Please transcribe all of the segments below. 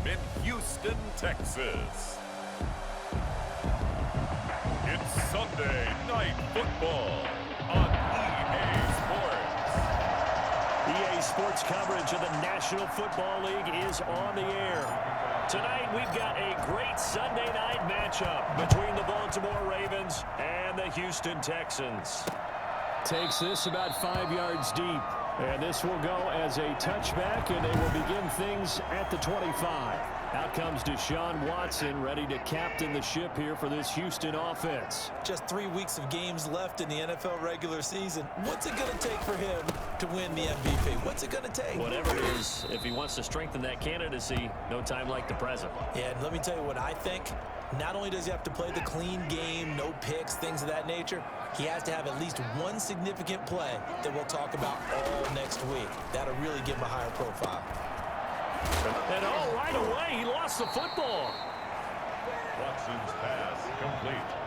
in Houston, Texas. It's Sunday Night Football on EA Sports. EA Sports coverage of the National Football League is on the air. Tonight we've got a great Sunday night matchup between the Baltimore Ravens and the Houston Texans. Takes this about 5 yards deep. And this will go as a touchback, and they will begin things at the 25. Out comes Deshaun Watson, ready to captain the ship here for this Houston offense. Just 3 weeks of games left in the NFL regular season. What's it going to take for him to win the MVP? What's it going to take? Whatever it is, if he wants to strengthen that candidacy, no time like the present. Yeah, and let me tell you what I think. Not only does he have to play the clean game, no picks, things of that nature, he has to have at least one significant play that we'll talk about all next week. That'll really give him a higher profile. And right away, he lost the football. Watson's pass complete.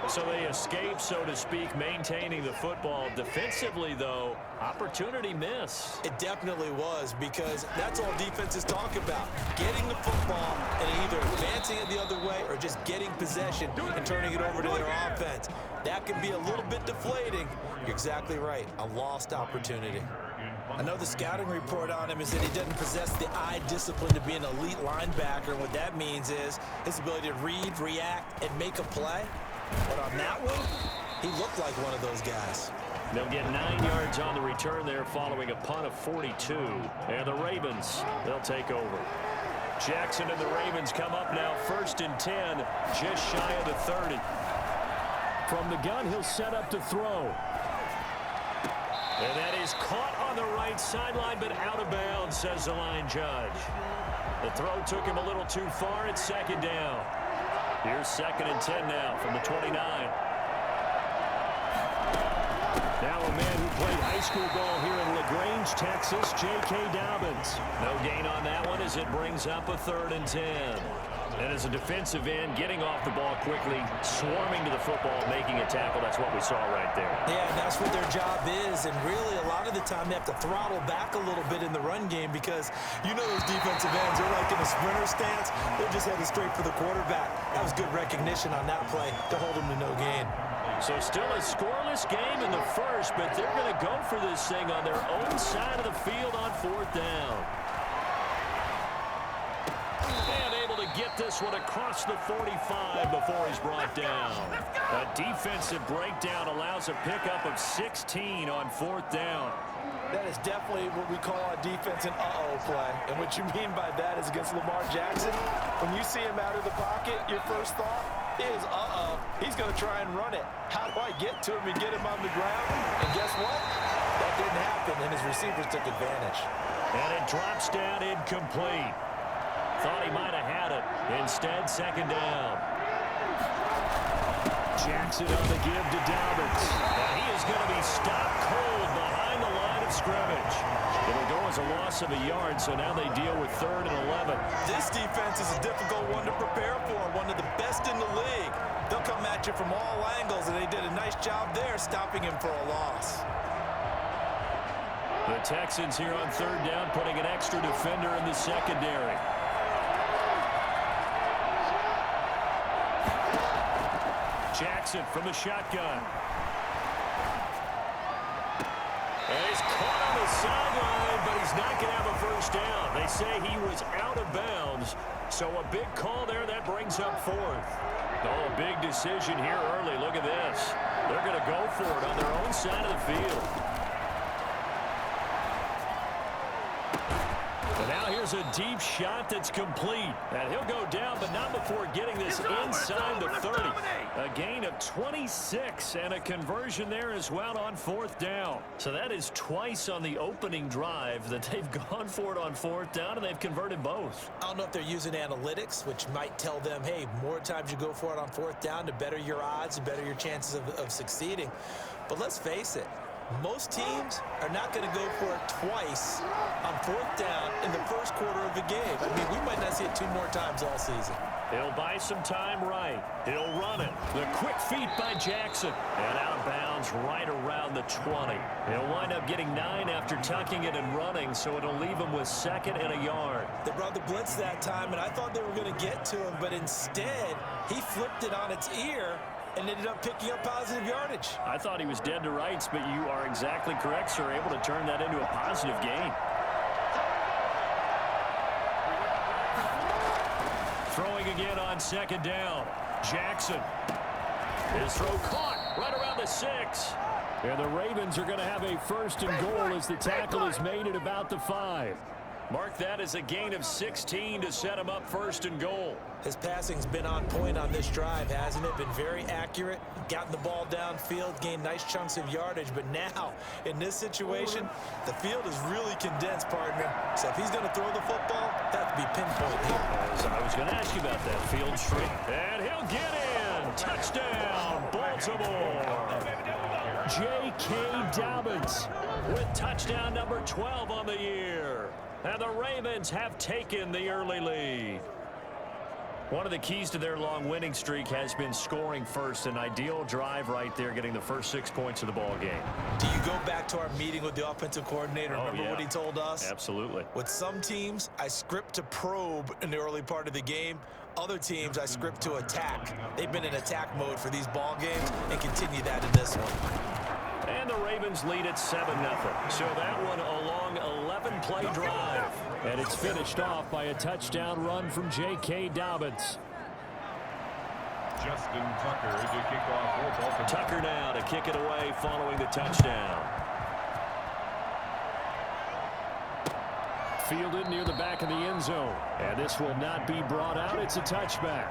So they escape, so to speak, maintaining the football. Defensively, though, opportunity miss. It definitely was, because that's all defenses talk about. Getting the football and either advancing it the other way or just getting possession and turning it over to their offense. That can be a little bit deflating. You're exactly right. A lost opportunity. I know the scouting report on him is that he doesn't possess the eye discipline to be an elite linebacker. What that means is his ability to read, react, and make a play. But on that one, he looked like one of those guys. They'll get 9 yards on the return there following a punt of 42. And the Ravens, they'll take over. Jackson and the Ravens come up now 1st and 10, just shy of the 30. From the gun, he'll set up to throw. And that is caught on the right sideline, but out of bounds, says the line judge. The throw took him a little too far. It's 2nd down. Here's 2nd and 10 now from the 29. Now a man who played high school ball here in LaGrange, Texas, J.K. Dobbins. No gain on that one as it brings up a 3rd and 10. And as a defensive end, getting off the ball quickly, swarming to the football, making a tackle. That's what we saw right there. Yeah, and that's what their job is. And really, a lot of the time, they have to throttle back a little bit in the run game because you know those defensive ends, they're like in a sprinter stance. They're just headed straight for the quarterback. That was good recognition on that play to hold them to no gain. So still a scoreless game in the first, but they're going to go for this thing on their own side of the field on 4th down. Get this one across the 45 before he's brought down. A defensive breakdown allows a pickup of 16 on 4th down. That is definitely what we call a defense an uh-oh play. And what you mean by that is against Lamar Jackson, when you see him out of the pocket, your first thought is, uh-oh, he's going to try and run it. How do I get to him and get him on the ground? And guess what? That didn't happen, and his receivers took advantage. And it drops down incomplete. Thought he might have had it. Instead, 2nd down. Jackson on the give to Dobbins. And he is going to be stopped cold behind the line of scrimmage. It'll go as a loss of a yard, so now they deal with 3rd and 11. This defense is a difficult one to prepare for, one of the best in the league. They'll come at you from all angles, and they did a nice job there stopping him for a loss. The Texans here on 3rd down, putting an extra defender in the secondary. Jackson from the shotgun. And he's caught on the sideline, but he's not going to have a 1st down. They say he was out of bounds, so a big call there. That brings up 4th. Oh, a big decision here early. Look at this. They're going to go for it on their own side of the field. And now here's a deep shot that's complete. And he'll go down, but not before getting this inside the 30. A gain of 26 and a conversion there as well on 4th down. So that is twice on the opening drive that they've gone for it on 4th down, and they've converted both. I don't know if they're using analytics, which might tell them, hey, more times you go for it on 4th down, the better your odds, the better your chances of succeeding. But let's face it. Most teams are not going to go for it twice on 4th down in the first quarter of the game. I mean, we might not see it 2 more times all season. He'll buy some time right. He'll run it. The quick feet by Jackson. And out of bounds right around the 20. He'll wind up getting 9 after tucking it and running, so it'll leave him with 2nd and a yard. They brought the blitz that time, and I thought they were going to get to him, but instead, he flipped it on its ear and ended up picking up positive yardage. I thought he was dead to rights, but you are exactly correct, sir. Able to turn that into a positive gain. Throwing again on 2nd down. Jackson. His throw caught right around the 6. And the Ravens are going to have a 1st and goal as the tackle is made at about the 5. Mark that as a gain of 16 to set him up 1st and goal. His passing's been on point on this drive, hasn't it? Been very accurate, gotten the ball downfield, gained nice chunks of yardage. But now, in this situation, the field is really condensed, partner. So if he's going to throw the football, that would be pinpoint here. I was going to ask you about that field straight. And he'll get in. Touchdown, Baltimore. J.K. Dobbins with touchdown number 12 on the year. And the Ravens have taken the early lead. One of the keys to their long winning streak has been scoring first. An ideal drive right there, getting the first 6 points of the ball game. Do you go back to our meeting with the offensive coordinator? Remember what he told us? Absolutely. With some teams, I script to probe in the early part of the game. Other teams, I script to attack. They've been in attack mode for these ball games and continue that in this one. And the Ravens lead at 7-0. So that one a long 11-play drive. And it's finished off by a touchdown run from J.K. Dobbins. Justin Tucker to kick off for Baltimore. Tucker now to kick it away following the touchdown. Fielded near the back of the end zone. And this will not be brought out. It's a touchback.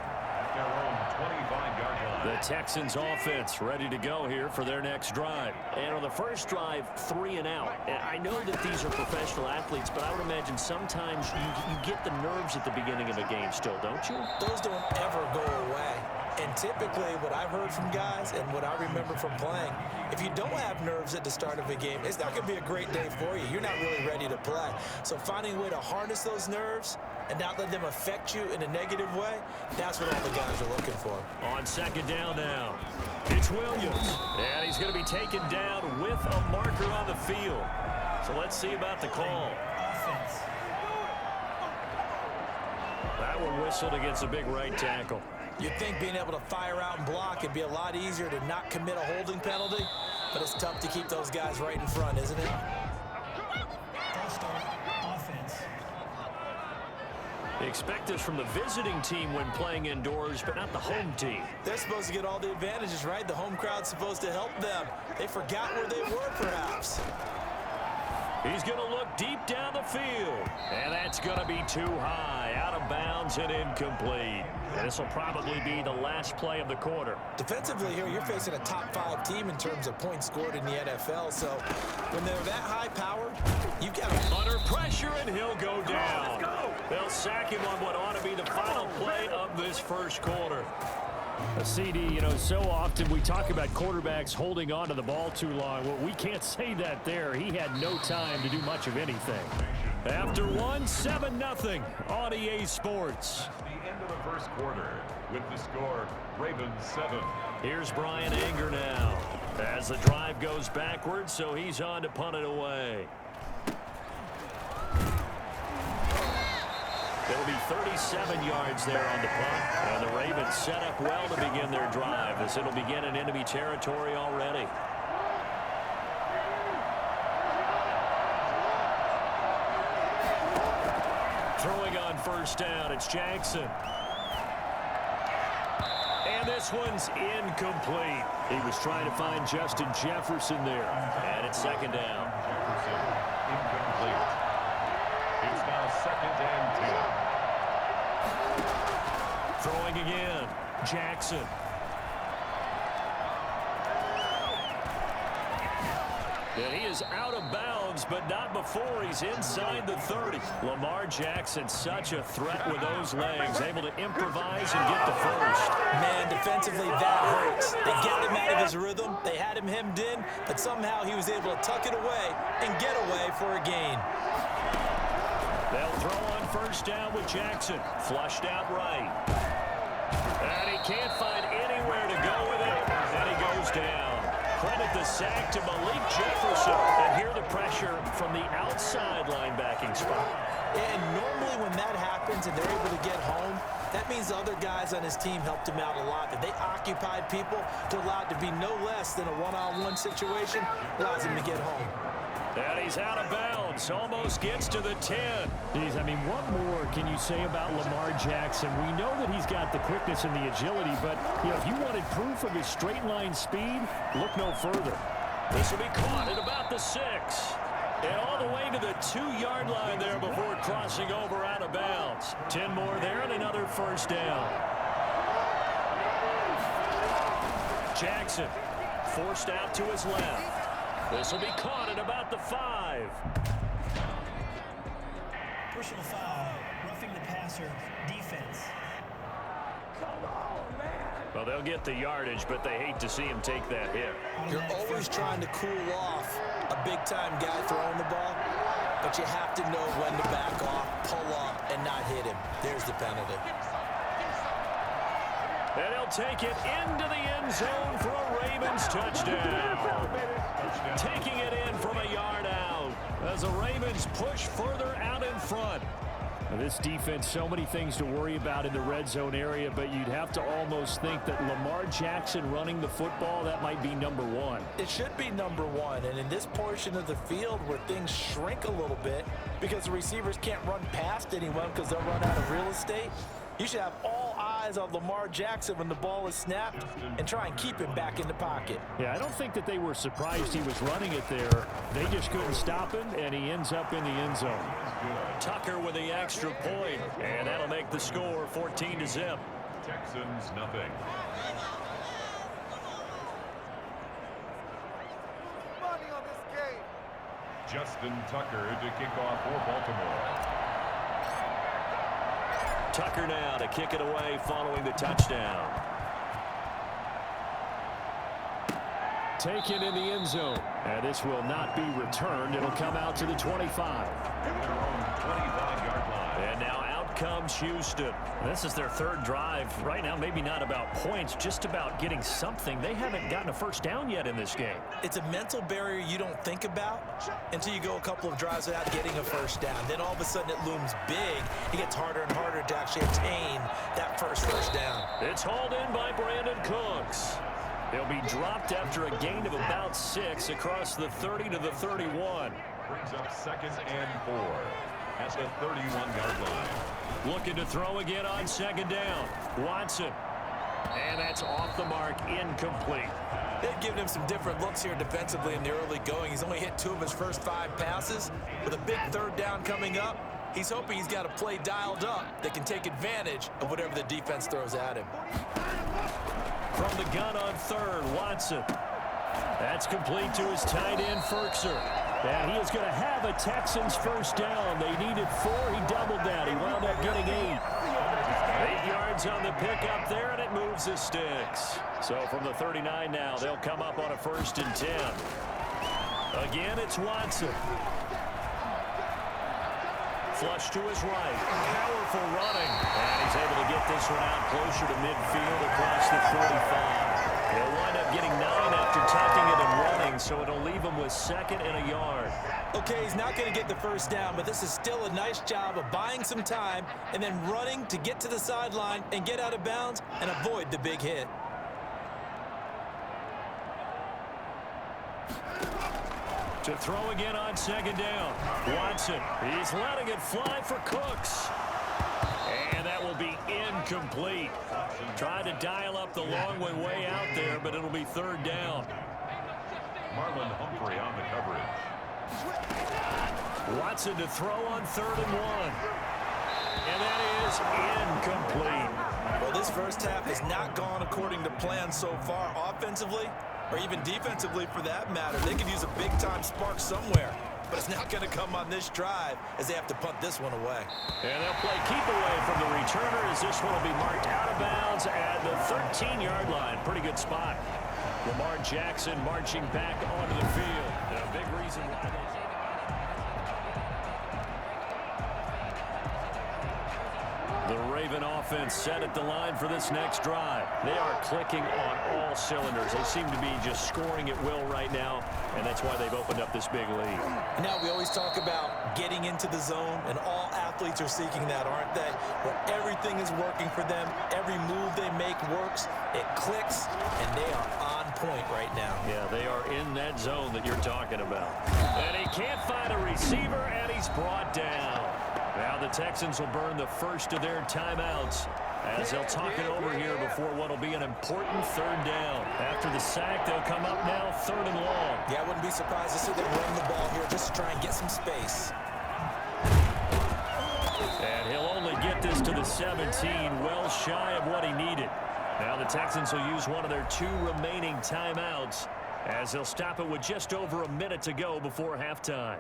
Their own 25-yard line. The Texans offense ready to go here for their next drive. And on the first drive, 3 and out. And I know that these are professional athletes, but I would imagine sometimes you get the nerves at the beginning of a game still, don't you? Those don't ever go away. And typically what I've heard from guys and what I remember from playing, if you don't have nerves at the start of a game, it's not going to be a great day for you. You're not really ready to play. So finding a way to harness those nerves and not let them affect you in a negative way, that's what all the guys are looking for. On 2nd down now, it's Williams. And he's going to be taken down with a marker on the field. So let's see about the call. That one whistled against a big right tackle. You'd think being able to fire out and block would be a lot easier to not commit a holding penalty, but it's tough to keep those guys right in front, isn't it? They expect this from the visiting team when playing indoors, but not the home team. They're supposed to get all the advantages, right? The home crowd's supposed to help them. They forgot where they were, perhaps. He's going to look deep down the field. And that's going to be too high. Out of bounds and incomplete. And this will probably be the last play of the quarter. Defensively here, you're facing a top-5 team in terms of points scored in the NFL. So when they're that high-powered, you've got to... Under pressure, and he'll go down. They'll sack him on what ought to be the final play of this first quarter. A CD, you know, so often we talk about quarterbacks holding on to the ball too long. Well, we can't say that there. He had no time to do much of anything. After one, 7-0 on EA Sports. The end of the first quarter with the score, Ravens 7. Here's Brian Anger now as the drive goes backwards, so he's on to punt it away. It'll be 37 yards there on the punt, and the Ravens set up well to begin their drive as it'll begin in enemy territory already. Throwing on 1st down, it's Jackson. And this one's incomplete. He was trying to find Justin Jefferson there, and it's 2nd down. Jefferson, incomplete. It's now 2nd and 10. Throwing again, Jackson. And he is out of bounds, but not before he's inside the 30. Lamar Jackson, such a threat with those legs, able to improvise and get the first. Man, defensively, that hurts. They got him out of his rhythm. They had him hemmed in, but somehow he was able to tuck it away and get away for a gain. They'll throw on 1st down with Jackson. Flushed out right. And he can't find anywhere to go with it, and he goes down. Credit the sack to Malik Jefferson. And here the pressure from the outside linebacking spot. And normally when that happens and they're able to get home, that means the other guys on his team helped him out a lot. That they occupied people to allow it to be no less than a one-on-one situation, allows him to get home. And he's out of bounds. Almost gets to the 10. Geez, I mean, what more can you say about Lamar Jackson? We know that he's got the quickness and the agility, but if you wanted proof of his straight line speed, look no further. This will be caught at about the 6. And all the way to the 2-yard line there before crossing over out of bounds. 10 more there and another first down. Jackson forced out to his left. This will be caught at about the 5. Personal foul, roughing the passer, defense. Well, they'll get the yardage, but they hate to see him take that hit. You're always trying to cool off a big-time guy throwing the ball, but you have to know when to back off, pull up, and not hit him. There's the penalty. And he'll take it into the end zone for a Ravens touchdown. Taking it in from a yard out as the Ravens push further out in front. Now, this defense, so many things to worry about in the red zone area, but you'd have to almost think that Lamar Jackson running the football, that might be number one. It should be number one, and in this portion of the field where things shrink a little bit because the receivers can't run past anyone because they'll run out of real estate, you should have all eyes on Lamar Jackson when the ball is snapped and try and keep him back in the pocket. Yeah, I don't think that they were surprised he was running it there. They just couldn't stop him, and he ends up in the end zone. Tucker with the extra point, and that'll make the score 14-0. Texans nothing. Money on this game. Justin Tucker to kick off for Baltimore. Tucker now to kick it away following the touchdown. Taken in the end zone. And this will not be returned. It'll come out to the 25. Their own 25-yard line. And now out comes Houston. This is their third drive. Right now, maybe not about points, just about getting something. They haven't gotten a first down yet in this game. It's a mental barrier you don't think about until you go a couple of drives without getting a first down. Then all of a sudden it looms big. It gets harder and harder to actually attain that first down. It's hauled in by Brandon Cooks. They'll be dropped after a gain of about 6 across the 30 to the 31. Brings up 2nd and 4 at the 31-yard line. Looking to throw again on 2nd down. Watson. And that's off the mark, incomplete. They've given him some different looks here defensively in the early going. He's only hit 2 of his first 5 passes. With a big 3rd down coming up, he's hoping he's got a play dialed up that can take advantage of whatever the defense throws at him. From the gun on 3rd, Watson. That's complete to his tight end, Ferkser. And he is going to have a Texans first down. They needed 4. He doubled that. He wound up getting 8. 8 yards on the pickup there, and it moves the sticks. So from the 39 now, they'll come up on a 1st and 10. Again, it's Watson. Flush to his right. Powerful running. And he's able to get this one out closer to midfield across the 45. He'll wind up getting 9 after tapping it and running, so it'll leave him with 2nd and a yard. Okay, he's not going to get the first down, but this is still a nice job of buying some time and then running to get to the sideline and get out of bounds and avoid the big hit. To throw again on 2nd down. Watson, he's letting it fly for Cooks. And that will be incomplete. Tried to dial up the long way out there, but it'll be 3rd down. Marlon Humphrey on the coverage. Watson to throw on 3rd and 1. And that is incomplete. Well, this first half has not gone according to plan so far offensively, or even defensively for that matter. They could use a big-time spark somewhere, but it's not going to come on this drive as they have to punt this one away. And they'll play keep away from the returner as this one will be marked out of bounds at the 13-yard line. Pretty good spot. Lamar Jackson marching back onto the field. And a big reason why the Ravens Raven offense set at the line for this next drive. They are clicking on all cylinders. They seem to be just scoring at will right now, and that's why they've opened up this big lead. Now, we always talk about getting into the zone, and all athletes are seeking that, aren't they? Where everything is working for them, every move they make works, it clicks, and they are on point right now. Yeah, they are in that zone that you're talking about. And he can't find a receiver, and he's brought down. Now the Texans will burn the first of their timeouts as they'll talk it over here before what will be an important third down. After the sack, they'll come up now 3rd and long. Yeah, I wouldn't be surprised to see them run the ball here just to try and get some space. And he'll only get this to the 17, well shy of what he needed. Now the Texans will use one of their 2 remaining timeouts as they'll stop it with just over a minute to go before halftime.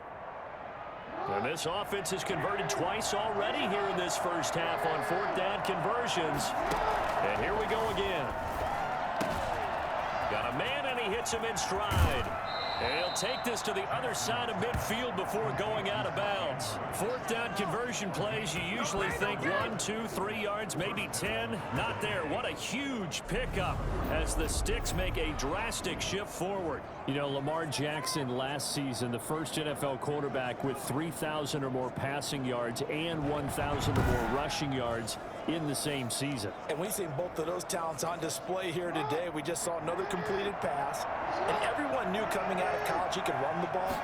And this offense has converted twice already here in this first half on 4th down conversions. And here we go again. Got a man, and he hits him in stride. And he'll take this to the other side of midfield before going out of bounds. 4th down conversion plays, you usually think 1, 2, 3 yards, maybe 10. Not there. What a huge pickup as the sticks make a drastic shift forward. You know, Lamar Jackson last season, the first NFL quarterback with 3,000 or more passing yards and 1,000 or more rushing yards in the same season. And we've seen both of those talents on display here today. We just saw another completed pass. And everyone knew coming out of college he could run the ball.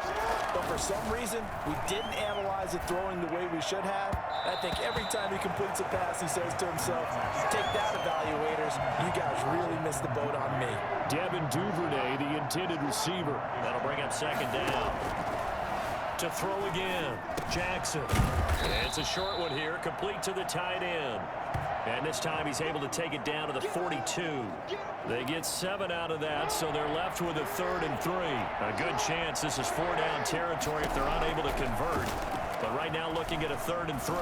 But for some reason, we didn't analyze it throwing the way we should have. And I think every time he completes a pass, he says to himself, take that, evaluators. You guys really missed the boat on me. Devin Duvernay, the intended receiver. That'll bring up 2nd down. To throw again, Jackson. And it's a short one here, complete to the tight end. And this time he's able to take it down to the 42. They get 7 out of that, so they're left with a 3rd and 3. A good chance this is 4-down territory if they're unable to convert. But right now looking at a 3rd and 3.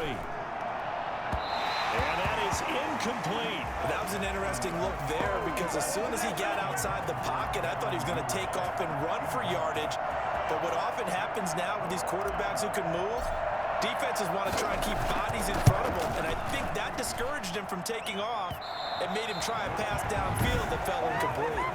And that is incomplete. That was an interesting look there because as soon as he got outside the pocket, I thought he was going to take off and run for yardage. But what often happens now with these quarterbacks who can move, defenses want to try and keep bodies in front of them. And I think that discouraged him from taking off and made him try a pass downfield that fell incomplete.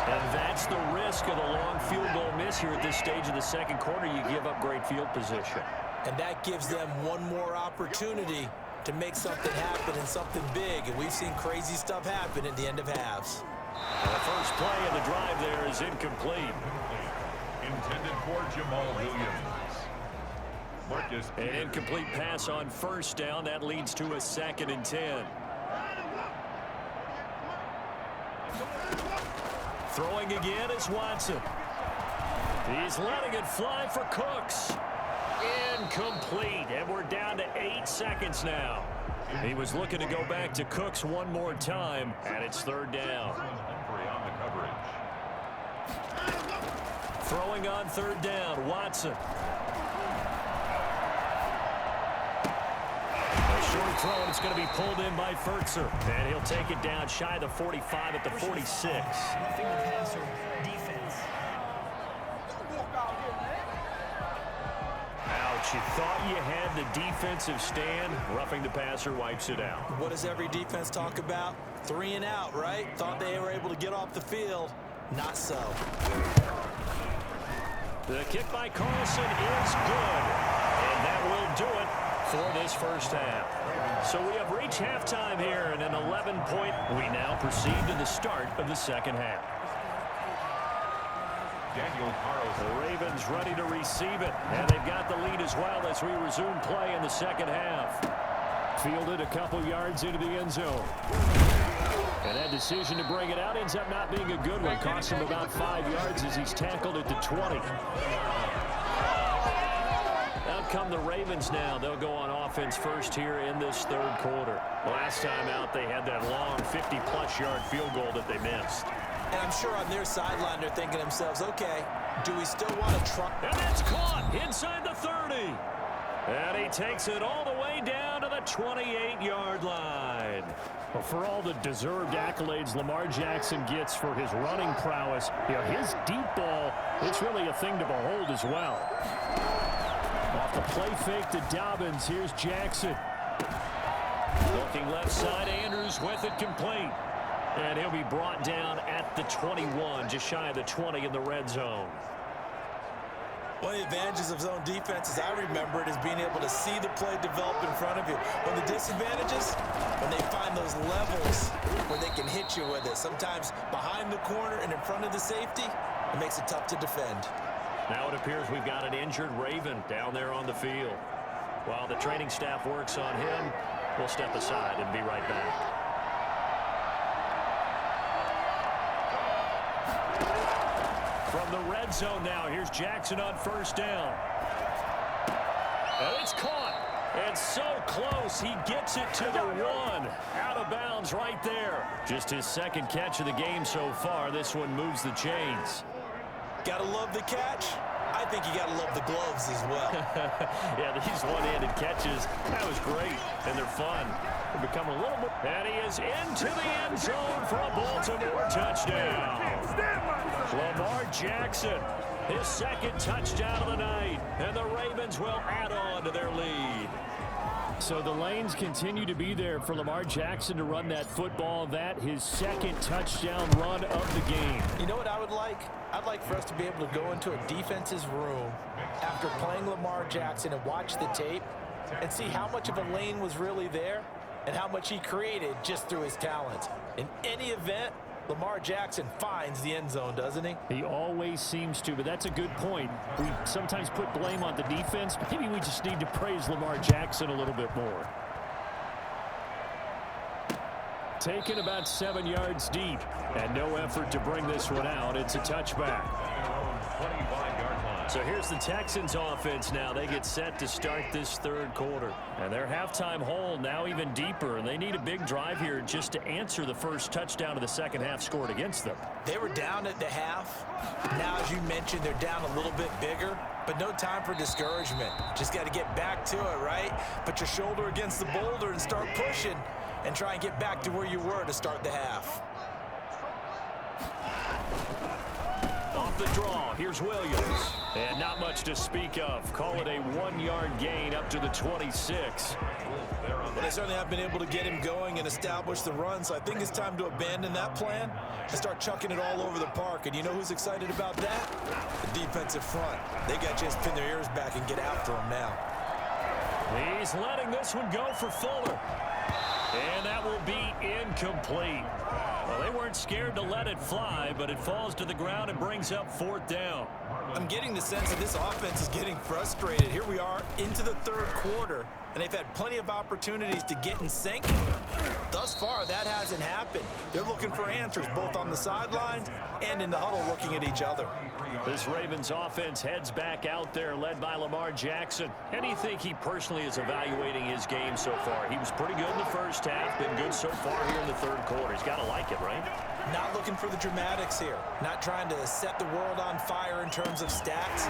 And that's the risk of the long field goal miss here at this stage of the 2nd quarter. You give up great field position. And that gives them one more opportunity to make something happen and something big. And we've seen crazy stuff happen at the end of halves. And the first play of the drive there is incomplete. Intended for Jamal Williams. Marcus. An incomplete pass on 1st down. That leads to a 2nd and 10. Throwing again is Watson. He's letting it fly for Cooks. Incomplete, and we're down to 8 seconds now. He was looking to go back to Cooks one more time, and it's 3rd down. On the coverage. Throwing on 3rd down, Watson. A short throw, and it's going to be pulled in by Furtzer. And he'll take it down shy of the 45 at the 46. Roughing the passer, defense. Ouch, you thought you had the defensive stand. Roughing the passer wipes it out. What does every defense talk about? 3 and out, right? Thought they were able to get off the field. Not so. The kick by Carlson is good. And that will do it for this first half. So we have reached halftime here, and an 11-point. We now proceed to the start of the 2nd half. Daniel Carlson. The Ravens ready to receive it, and they've got the lead as well as we resume play in the 2nd half. Fielded a couple yards into the end zone. And that decision to bring it out ends up not being a good one. Costs him about 5 yards as he's tackled at the 20. Out come the Ravens now. They'll go on offense first here in this 3rd quarter. Last time out, they had that long 50-plus yard field goal that they missed. And I'm sure on their sideline they're thinking to themselves, okay, do we still want to try? And that's caught inside the 30. And he takes it all the way down to the 28-yard line. Well, for all the deserved accolades Lamar Jackson gets for his running prowess, you know, his deep ball, it's really a thing to behold as well. off the play fake to Dobbins. Here's Jackson. Looking left side, Andrews with it complete. And he'll be brought down at the 21, just shy of the 20 in the red zone. One of the advantages of zone defense, as I remember it, is being able to see the play develop in front of you. One of the disadvantages, when they find those levels where they can hit you with it. Sometimes behind the corner and in front of the safety, it makes it tough to defend. Now it appears we've got an injured Raven down there on the field. While the training staff works on him, we'll step aside and be right back. From the red zone now, here's Jackson on first down. And it's caught. And so close, he gets it to the 1. Out of bounds right there. Just his second catch of the game so far. This one moves the chains. Gotta love the catch. I think you gotta love the gloves as well. Yeah, these one-handed catches, that was great, and they're fun. They're becoming a little bit... And he is into the end zone for a Baltimore touchdown. Lamar Jackson, his second touchdown of the night, and the Ravens will add on to their lead. So the lanes continue to be there for Lamar Jackson to run that football. That his second touchdown run of the game. You know what I would like? I'd like for us to be able to go into a defense's room after playing Lamar Jackson and watch the tape and see how much of a lane was really there and how much he created just through his talent. In any event, Lamar Jackson finds the end zone, doesn't he? He always seems to, but that's a good point. We sometimes put blame on the defense. Maybe we just need to praise Lamar Jackson a little bit more. Taken about 7 yards deep, and no effort to bring this one out. It's a touchback. 25-yard line. So here's the Texans offense now. They get set to start this third quarter. And their halftime hole now even deeper. And they need a big drive here just to answer the first touchdown of the second half scored against them. They were down at the half. Now, as you mentioned, they're down a little bit bigger. But no time for discouragement. Just got to get back to it, right? Put your shoulder against the boulder and start pushing. And try and get back to where you were to start the half. Off the draw, here's Williams. And not much to speak of. Call it a 1-yard gain up to the 26. But they certainly have been able to get him going and establish the run, so I think it's time to abandon that plan and start chucking it all over the park. And you know who's excited about that? The defensive front. They got to just pin their ears back and get after him now. He's letting this one go for Fuller. And that will be incomplete. Well, they weren't scared to let it fly, but it falls to the ground and brings up fourth down. I'm getting the sense that this offense is getting frustrated. Here we are into the third quarter, and they've had plenty of opportunities to get in sync. Thus far, that hasn't happened. They're looking for answers both on the sidelines and in the huddle looking at each other. This Ravens offense heads back out there, led by Lamar Jackson. How do you think he personally is evaluating his game so far? He was pretty good in the first half, been good so far here in the third quarter. He's got to like it, right? Not looking for the dramatics here. Not trying to set the world on fire in terms of stats.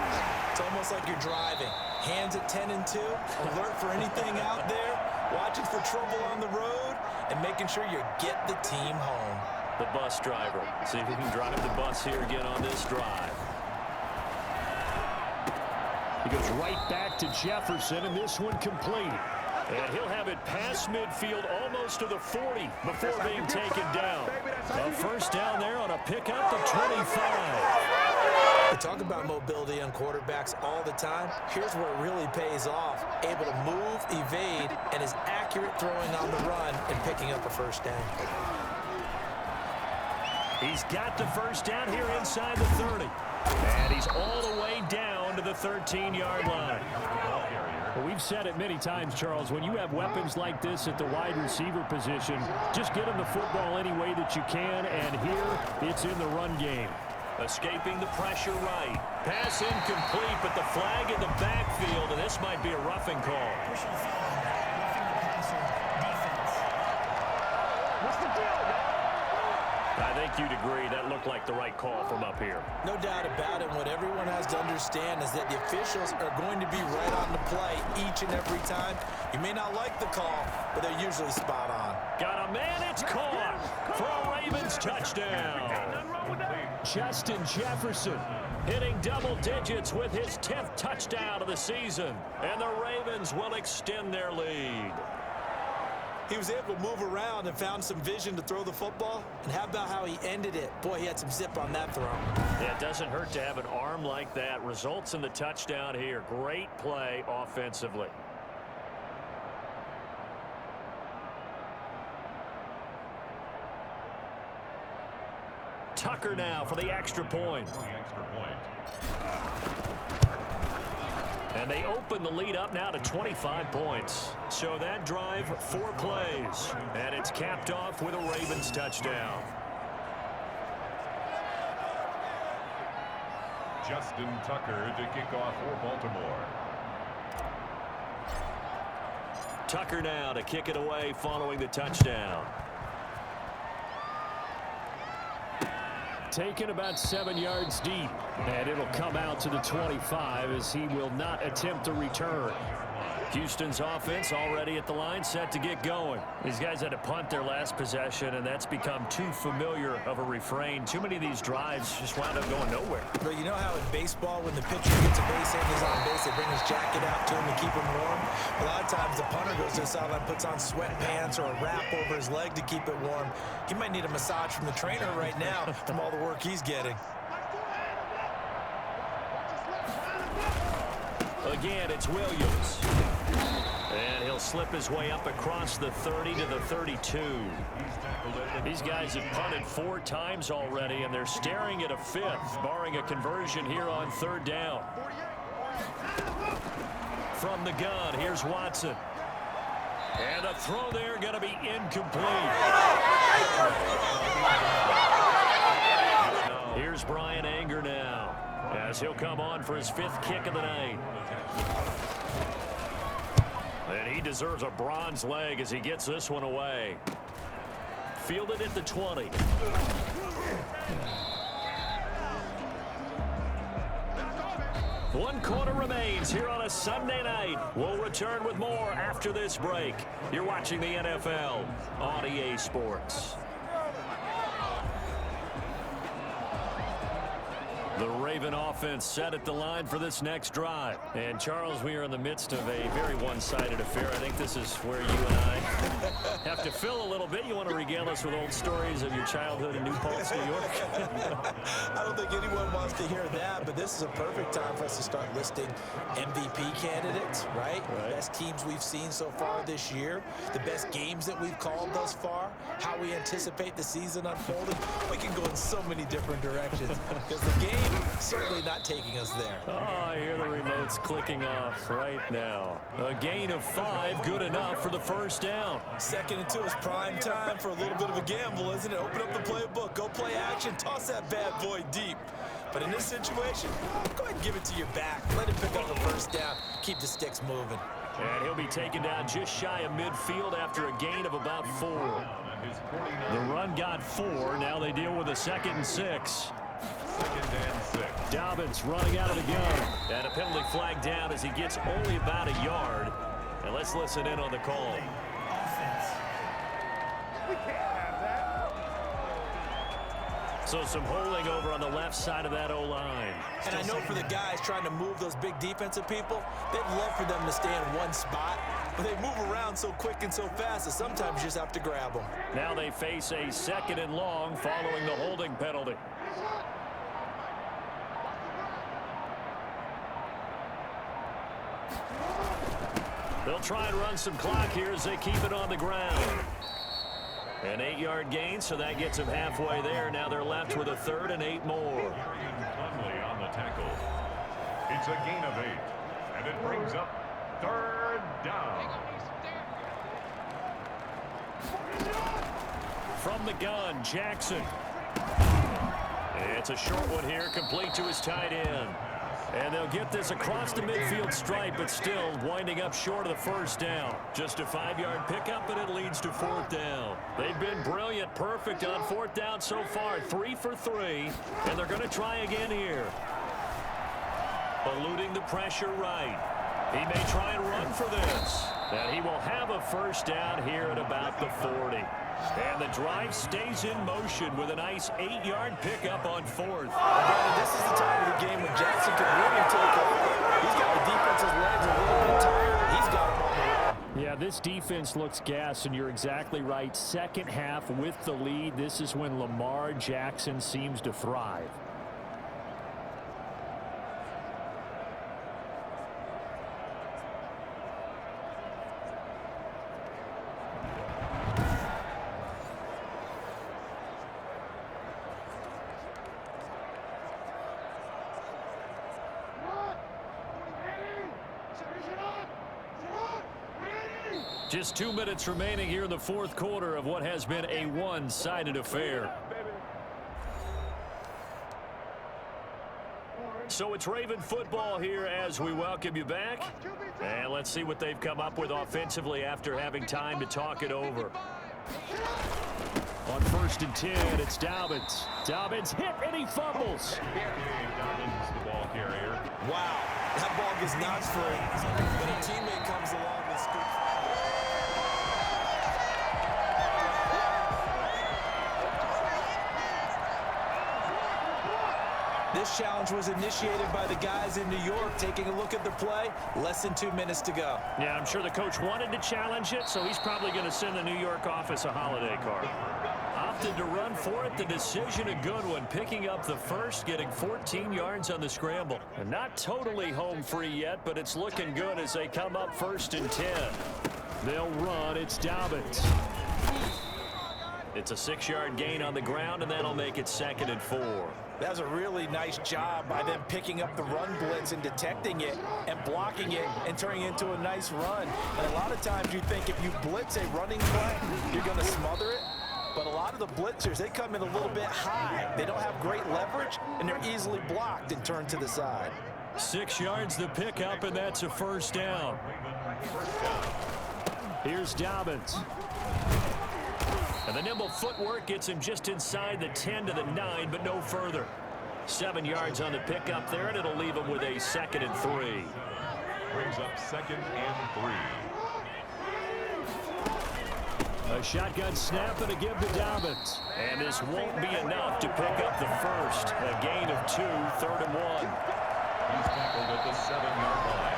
It's almost like you're driving. Hands at 10 and 2, alert for anything out there, watching for trouble on the road, and making sure you get the team home. The bus driver. See if he can drive the bus here again on this drive. He goes right back to Jefferson, and this one complete. And he'll have it past midfield almost to the 40 before being taken down. A first down there on a pickup of 25. We talk about mobility on quarterbacks all the time. Here's where it really pays off. Able to move, evade, and is accurate throwing on the run and picking up a first down. He's got the first down here inside the 30. And he's all the way down to the 13-yard line. Well, we've said it many times, Charles, when you have weapons like this at the wide receiver position, just get them the football any way that you can, and here it's in the run game. Escaping the pressure right. Pass incomplete, but the flag in the backfield, and this might be a roughing call. Personal foul, roughing the passer, defense. A I think you'd agree that looked like the right call from up here. No doubt about it. What everyone has to understand is that the officials are going to be right on the play each and every time. You may not like the call, but they're usually spot on. Got a man, it's caught for a Ravens touchdown. Justin Jefferson hitting double digits with his 10th touchdown of the season. And the Ravens will extend their lead. He was able to move around and found some vision to throw the football. And how about how he ended it? Boy, he had some zip on that throw. Yeah, it doesn't hurt to have an arm like that. Results in the touchdown here. Great play offensively. Tucker now for the extra point. And they open the lead up now to 25 points. So that drive, 4 plays. And it's capped off with a Ravens touchdown. Justin Tucker to kick off for Baltimore. Tucker now to kick it away following the touchdown. Taken about 7 yards deep, and it'll come out to the 25 as he will not attempt to return. Houston's offense already at the line, set to get going. These guys had to punt their last possession, and that's become too familiar of a refrain. Too many of these drives just wound up going nowhere. But you know how in baseball, when the pitcher gets a base hit and he's on base, they bring his jacket out to him to keep him warm? A lot of times the punter goes to the sideline, puts on sweatpants or a wrap over his leg to keep it warm. He might need a massage from the trainer right now from all the work he's getting. Again, it's Williams. And he'll slip his way up across the 30 to the 32. These guys have punted 4 times already, and they're staring at a 5th, barring a conversion here on 3rd down. From the gun, here's Watson. And a throw there going to be incomplete. Here's Brian Anger now, as he'll come on for his 5th kick of the night. And he deserves a bronze leg as he gets this one away. Fielded at the 20. One quarter remains here on a Sunday night. We'll return with more after this break. You're watching the NFL on EA Sports. The Raven offense set at the line for this next drive. And, Charles, we are in the midst of a very one-sided affair. I think this is where you and I have to fill a little bit. You want to regale us with old stories of your childhood in New Paltz, New York? I don't think anyone wants to hear that, but this is a perfect time for us to start listing MVP candidates, right? The best teams we've seen so far this year, the best games that we've called thus far, how we anticipate the season unfolding. We can go in so many different directions because the game certainly not taking us there. Oh, I hear the remotes clicking off right now. A gain of 5, good enough for the 1st down. 2nd and 2 is prime time for a little bit of a gamble, isn't it? Open up the playbook, go play action, toss that bad boy deep. But in this situation, go ahead and give it to your back. Let him pick up the 1st down. Keep the sticks moving. And he'll be taken down just shy of midfield after a gain of about 4. The run got 4. Now they deal with a 2nd and 6. 2nd and 6. Dobbins running out of the gun. And a penalty flag down as he gets only about a yard. And let's listen in on the call. So some holding over on the left side of that O-line. And I know for the guys trying to move those big defensive people, they'd love for them to stay in one spot. But they move around so quick and so fast that sometimes you just have to grab them. Now they face a 2nd and long following the holding penalty. They'll try and run some clock here as they keep it on the ground. An 8-yard gain, so that gets them halfway there. Now they're left with a 3rd and 8 more. Plumlee on the tackle. It's a gain of 8, and it brings up 3rd down. From the gun, Jackson. It's a short one here, complete to his tight end. And they'll get this across the midfield stripe, but still winding up short of the first down. Just a 5-yard pickup, and it leads to 4th down. They've been brilliant, perfect on 4th down so far, 3 for 3, and they're going to try again here. Eluding the pressure right. He may try and run for this. And he will have a first down here at about the 40. And the drive stays in motion with a nice 8-yard pickup on 4th. Brandon, this is the time of the game when Jackson could really take over. He's got the defense's legs a little bit tired. He's got him on the run. Yeah, this defense looks gassed, and you're exactly right. Second half with the lead, this is when Lamar Jackson seems to thrive. Just 2 minutes remaining here in the 4th quarter of what has been a one-sided affair. So it's Raven football here as we welcome you back. And let's see what they've come up with offensively after having time to talk it over. On 1st and 10, it's Dobbins. Dobbins hit and he fumbles. Dobbins, the ball carrier. Wow, that ball gets knocked free, but a teammate comes along and scoops. This challenge was initiated by the guys in New York. Taking a look at the play, less than 2 minutes to go. Yeah, I'm sure the coach wanted to challenge it, so he's probably going to send the New York office a holiday card. Opted to run for it. The decision a good one. Picking up the first, getting 14 yards on the scramble. And not totally home free yet, but it's looking good as they come up 1st and 10. They'll run. It's Dobbins. It's a 6-yard gain on the ground, and that'll make it 2nd and 4. That was a really nice job by them picking up the run blitz and detecting it and blocking it and turning it into a nice run. And a lot of times you think if you blitz a running play, you're going to smother it. But a lot of the blitzers, they come in a little bit high. They don't have great leverage, and they're easily blocked and turned to the side. 6 yards the pickup, and that's a first down. Here's Dobbins. And the nimble footwork gets him just inside the 10 to the 9, but no further. 7 yards on the pickup there, and it'll leave him with a 2nd and 3. Brings up 2nd and 3. A shotgun snap and a give to Dobbins. And this won't be enough to pick up the first. A gain of 2, 3rd and 1. He's tackled at the 7-yard line.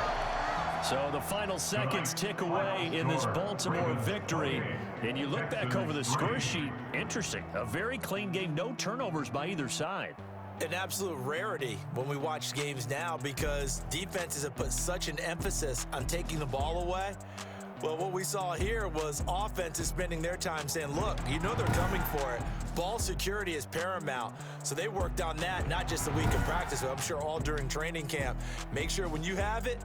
So the final seconds tick away in this Baltimore victory. And you look back over the score sheet, interesting. A very clean game, no turnovers by either side. An absolute rarity when we watch games now because defenses have put such an emphasis on taking the ball away. Well, what we saw here was offenses spending their time saying, look, you know they're coming for it. Ball security is paramount. So they worked on that, not just a week of practice, but I'm sure all during training camp. Make sure when you have it,